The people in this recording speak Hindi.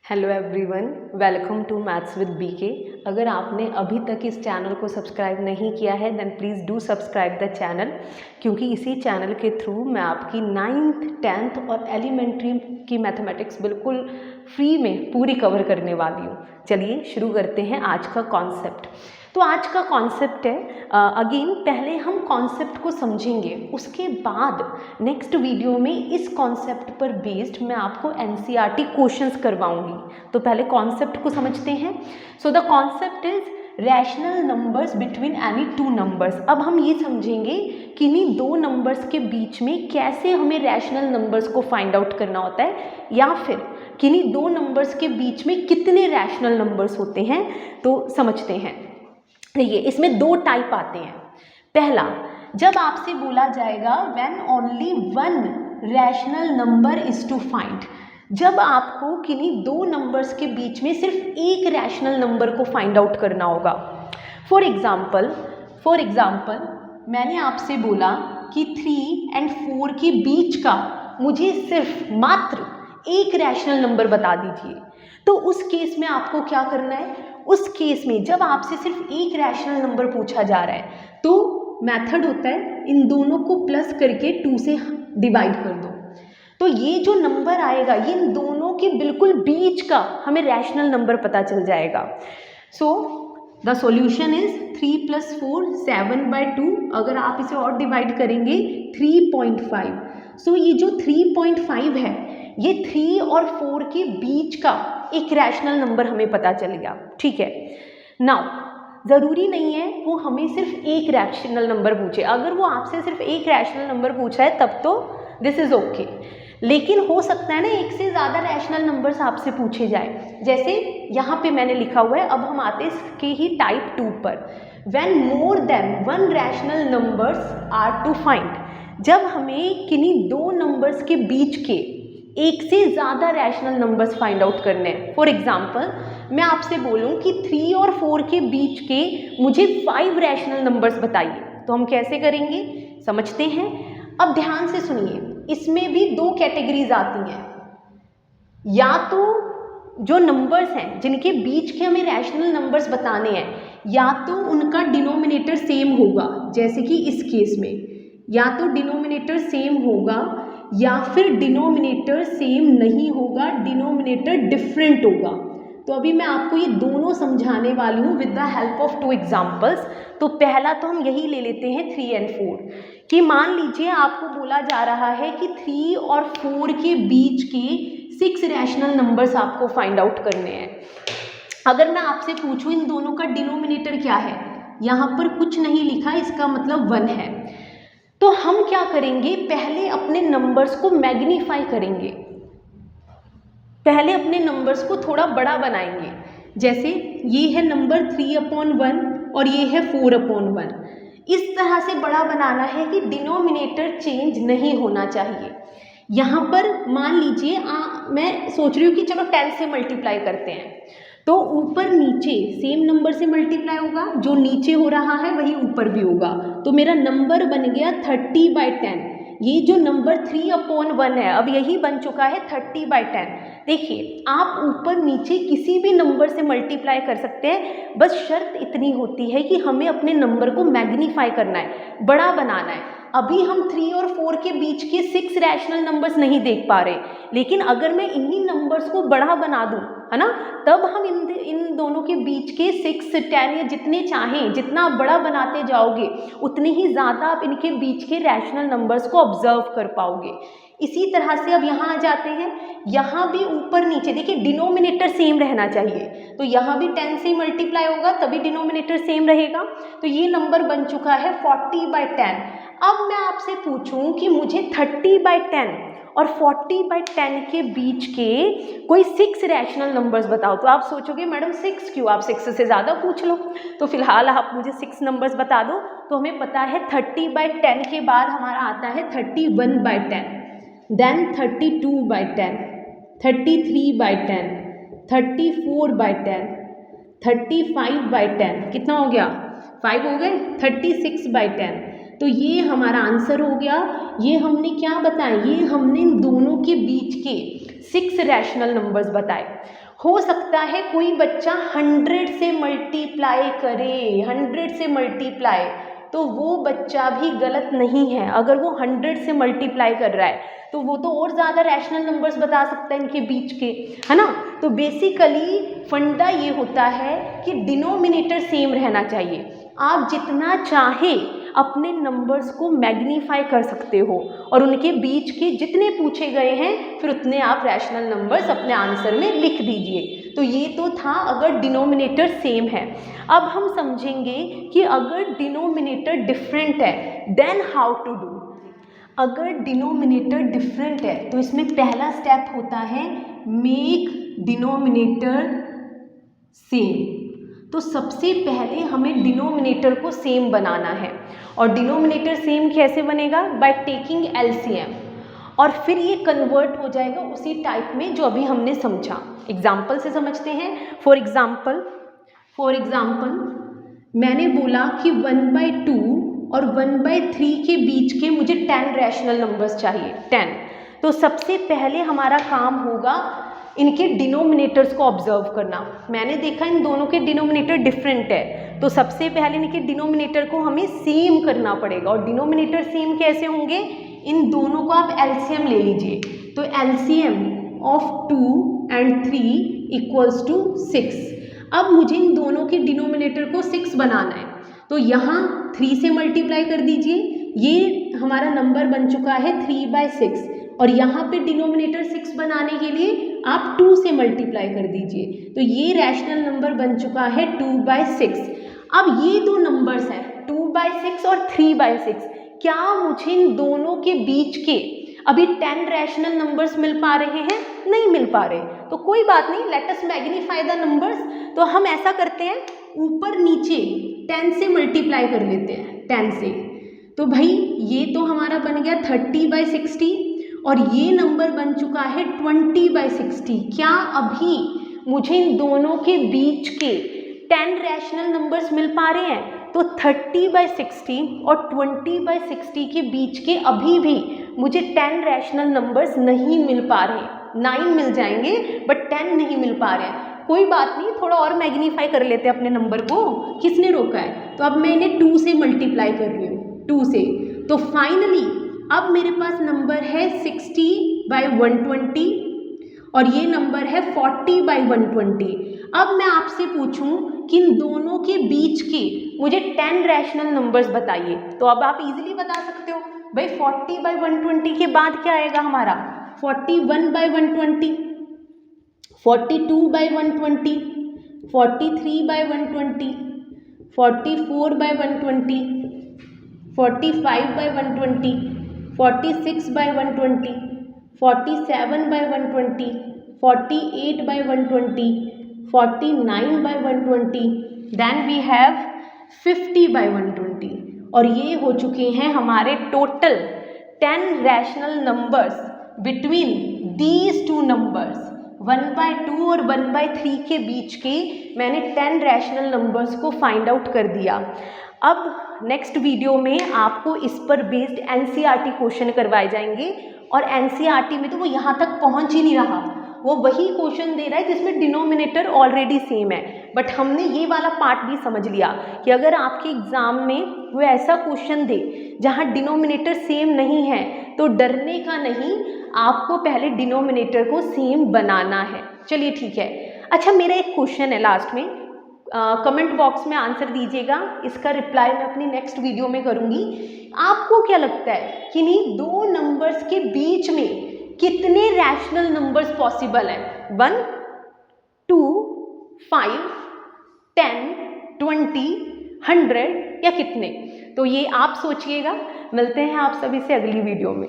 Hello everyone, welcome to maths with BK. अगर आपने अभी तक इस चैनल को सब्सक्राइब नहीं किया है then please do subscribe the channel, क्योंकि इसी चैनल के थ्रू मैं आपकी 9th 10th और एलिमेंट्री की मैथमेटिक्स बिल्कुल फ्री में पूरी कवर करने वाली हूँ। चलिए शुरू करते हैं आज का कॉन्सेप्ट। तो आज का कॉन्सेप्ट है अगेन पहले हम कॉन्सेप्ट को समझेंगे, उसके बाद नेक्स्ट वीडियो में इस कॉन्सेप्ट पर बेस्ड मैं आपको एनसीईआरटी क्वेश्चंस करवाऊंगी। तो पहले कॉन्सेप्ट को समझते हैं। So the concept is rational numbers between any two numbers. अब हम ये समझेंगे कि इन्हीं दो नंबर्स के बीच में कैसे हमें रैशनल नंबर्स को फाइंड आउट करना होता है, या फिर किन्हीं दो नंबर्स के बीच में कितने रैशनल नंबर्स होते हैं। तो समझते हैं। देखिए, इसमें दो टाइप आते हैं। पहला, जब आपसे बोला जाएगा when only one rational number is to find, जब आपको किन्हीं दो नंबर्स के बीच में सिर्फ एक रैशनल नंबर को फाइंड आउट करना होगा। फॉर एग्जाम्पल मैंने आपसे बोला कि 3 और 4 के बीच का मुझे सिर्फ मात्र एक रैशनल नंबर बता दीजिए। तो उस केस में आपको क्या करना है? उस केस में जब आपसे सिर्फ एक रैशनल नंबर पूछा जा रहा है तो मेथड होता है इन दोनों को प्लस करके 2 से डिवाइड कर दो। तो ये जो नंबर आएगा ये इन दोनों के बिल्कुल बीच का हमें रैशनल नंबर पता चल जाएगा। So the solution is 3 + 4 7/2। अगर आप इसे और डिवाइड करेंगे 3.5। सो ये जो 3.5 है ये 3 और 4 के बीच का एक रैशनल नंबर हमें पता चल गया। ठीक है, नाउ ज़रूरी नहीं है वो हमें सिर्फ एक रैशनल नंबर पूछे। अगर वो आपसे सिर्फ एक रैशनल नंबर पूछा है तब तो दिस इज़ ओके, लेकिन हो सकता है ना एक से ज़्यादा रैशनल नंबर्स आपसे पूछे जाए। जैसे यहाँ पे मैंने लिखा हुआ है। अब हम आते हैं इसके ही टाइप 2 पर। When more than one rational numbers are to find, जब हमें किन्हीं दो नंबर्स के बीच के एक से ज़्यादा रैशनल नंबर्स फाइंड आउट करने हैं। फॉर एग्जाम्पल मैं आपसे बोलूँ कि 3 और 4 के बीच के मुझे 5 रैशनल नंबर्स बताइए, तो हम कैसे करेंगे समझते हैं। अब ध्यान से सुनिए, इसमें भी दो कैटेगरीज आती हैं। या तो जो नंबर्स हैं जिनके बीच के हमें रैशनल नंबर्स बताने हैं, या तो उनका डिनोमिनेटर सेम होगा, जैसे कि इस केस में या तो डिनोमिनेटर सेम होगा या फिर डिनोमिनेटर सेम नहीं होगा, डिनोमिनेटर डिफरेंट होगा। तो अभी मैं आपको ये दोनों समझाने वाली हूँ with the help of 2 examples. तो पहला तो हम यही ले लेते हैं 3 और 4 कि मान लीजिए आपको बोला जा रहा है कि 3 और 4 के बीच के 6 रैशनल नंबर्स आपको फाइंड आउट करने हैं। अगर मैं आपसे पूछूं इन दोनों का डिनोमिनेटर क्या है, यहाँ पर कुछ नहीं लिखा, इसका मतलब 1 है। तो हम क्या करेंगे, पहले अपने नंबर्स को मैग्नीफाई करेंगे, पहले अपने नंबर्स को थोड़ा बड़ा बनाएंगे। जैसे ये है नंबर 3/1 और ये है 4/1। इस तरह से बड़ा बनाना है कि डिनोमिनेटर चेंज नहीं होना चाहिए। यहाँ पर मान लीजिए मैं सोच रही हूँ कि चलो 10 से मल्टीप्लाई करते हैं, तो ऊपर नीचे सेम नंबर से मल्टीप्लाई होगा, जो नीचे हो रहा है वही ऊपर भी होगा। तो मेरा नंबर बन गया 30/10। ये जो नंबर 3/1 है अब यही बन चुका है 30/10। देखिए, आप ऊपर नीचे किसी भी नंबर से मल्टीप्लाई कर सकते हैं, बस शर्त इतनी होती है कि हमें अपने नंबर को मैग्नीफाई करना है, बड़ा बनाना है। अभी हम 3 और 4 के बीच के 6 रैशनल नंबर्स नहीं देख पा रहे, लेकिन अगर मैं इन्हीं नंबर्स को बड़ा बना दूं, है ना, तब हम इन दोनों के बीच के 6, 10 या जितने चाहें, जितना आप बड़ा बनाते जाओगे उतने ही ज़्यादा आप इनके बीच के रैशनल नंबर्स को ऑब्जर्व कर पाओगे। इसी तरह से अब यहाँ आ जाते हैं। यहाँ भी ऊपर नीचे देखिए डिनोमिनेटर सेम रहना चाहिए, तो यहाँ भी 10 से मल्टीप्लाई होगा तभी डिनोमिनेटर सेम रहेगा। तो ये नंबर बन चुका है 40/10। अब मैं आपसे पूछूं कि मुझे 30/10 और 40/10 के बीच के कोई 6 रैशनल नंबर्स बताओ। तो आप सोचोगे मैडम 6 क्यों, आप 6 से ज़्यादा पूछ लो। तो फिलहाल आप मुझे 6 नंबर्स बता दो। तो हमें पता है 30/10 के बाद हमारा आता है 31/10, देन 32/10, 33/10, 34/10, 35/10, कितना हो गया 5 हो गए, 36/10। तो ये हमारा आंसर हो गया। ये हमने क्या बताया, ये हमने इन दोनों के बीच के 6 रैशनल नंबर्स बताए। हो सकता है कोई बच्चा 100 से मल्टीप्लाई करे, 100 से मल्टीप्लाई, तो वो बच्चा भी गलत नहीं है। अगर वो 100 से मल्टीप्लाई कर रहा है तो वो तो और ज़्यादा रैशनल नंबर्स बता सकता है इनके बीच के, है ना। तो बेसिकली फंडा ये होता है कि डिनोमिनेटर सेम रहना चाहिए। आप जितना चाहे अपने नंबर्स को मैग्नीफाई कर सकते हो और उनके बीच के जितने पूछे गए हैं फिर उतने आप रैशनल नंबर्स अपने आंसर में लिख दीजिए। तो ये तो था अगर डिनोमिनेटर सेम है। अब हम समझेंगे कि अगर डिनोमिनेटर डिफरेंट है देन हाउ टू डू। अगर डिनोमिनेटर डिफरेंट है तो इसमें पहला स्टेप होता है मेक डिनोमिनेटर सेम। तो सबसे पहले हमें डिनोमिनेटर को सेम बनाना है। और डिनोमिनेटर सेम कैसे बनेगा? बाय टेकिंग एलसीएम, और फिर ये कन्वर्ट हो जाएगा उसी टाइप में जो अभी हमने समझा। एग्जाम्पल से समझते हैं। फॉर एग्जाम्पल मैंने बोला कि 1/2 और 1/3 के बीच के मुझे 10 रैशनल नंबर्स चाहिए, 10। तो सबसे पहले हमारा काम होगा इनके डिनोमिनेटर्स को ऑब्जर्व करना। मैंने देखा इन दोनों के डिनोमिनेटर डिफरेंट है, तो सबसे पहले इनके डिनोमिनेटर को हमें सेम करना पड़ेगा। और डिनोमिनेटर सेम कैसे होंगे? इन दोनों को आप एलसीएम ले लीजिए। तो एलसीएम ऑफ 2 and 3 = 6। अब मुझे इन दोनों के डिनोमिनेटर को 6 बनाना है, तो यहाँ 3 से मल्टीप्लाई कर दीजिए। ये हमारा नंबर बन चुका है 3/6, और यहाँ पे डिनोमिनेटर 6 बनाने के लिए आप 2 से मल्टीप्लाई कर दीजिए। तो ये रैशनल नंबर बन चुका है 2/6। अब ये दो नंबर्स हैं 2/6 और 3/6। क्या मुझे इन दोनों के बीच के अभी 10 रैशनल नंबर्स मिल पा रहे हैं? नहीं मिल पा रहे। तो कोई बात नहीं, let us magnify the numbers. तो हम ऐसा करते हैं, ऊपर नीचे 10 से मल्टीप्लाई कर लेते हैं, 10 से। तो भाई ये तो हमारा बन गया 30/60, और ये नंबर बन चुका है 20/60। क्या अभी मुझे इन दोनों के बीच के 10 रैशनल नंबर्स मिल पा रहे हैं? तो 30/60 और 20/60 के बीच के अभी भी मुझे 10 रैशनल नंबर्स नहीं मिल पा रहे। 9 मिल जाएंगे बट 10 नहीं मिल पा रहे हैं। कोई बात नहीं, थोड़ा और मैग्नीफाई कर लेते हैं अपने नंबर को। किसने रोका है? तो अब मैं इन्हें 2 से मल्टीप्लाई कर रही हूँ, 2 से। तो फाइनली अब मेरे पास नंबर है 60/120 और ये नंबर है 40/120। अब मैं आपसे पूछूं कि इन दोनों के बीच के मुझे 10 रैशनल नंबर्स बताइए, तो अब आप इजीली बता सकते हो भाई 40/120 के बाद क्या आएगा हमारा? 41/120, 42/120, 43/120, 44/120, 45/120, 46/120, 47/120, 48/120, 49/120, देन वी हैव 50/120। और ये हो चुके हैं हमारे total 10 rational numbers between these two numbers. 1/2 और 1/3 के बीच के मैंने 10 रैशनल नंबर्स को फाइंड आउट कर दिया। अब नेक्स्ट वीडियो में आपको इस पर बेस्ड एनसीईआरटी क्वेश्चन करवाए जाएंगे, और एनसीईआरटी में तो वो यहाँ तक पहुँच ही नहीं रहा, वो वही क्वेश्चन दे रहा है जिसमें डिनोमिनेटर ऑलरेडी सेम है। बट हमने ये वाला पार्ट भी समझ लिया कि अगर आपके एग्जाम में वो ऐसा क्वेश्चन दे जहाँ डिनोमिनेटर सेम नहीं है तो डरने का नहीं, आपको पहले डिनोमिनेटर को सेम बनाना है। चलिए ठीक है। अच्छा, मेरा एक क्वेश्चन है लास्ट में, कमेंट बॉक्स में आंसर दीजिएगा, इसका रिप्लाई मैं अपनी नेक्स्ट वीडियो में करूँगी। आपको क्या लगता है कि इन्हीं दो नंबर्स के बीच में कितने रैशनल नंबर्स पॉसिबल हैं? 1, 2, 5, 10, 20, 100 या कितने? तो ये आप सोचिएगा। मिलते हैं आप सभी से अगली वीडियो में।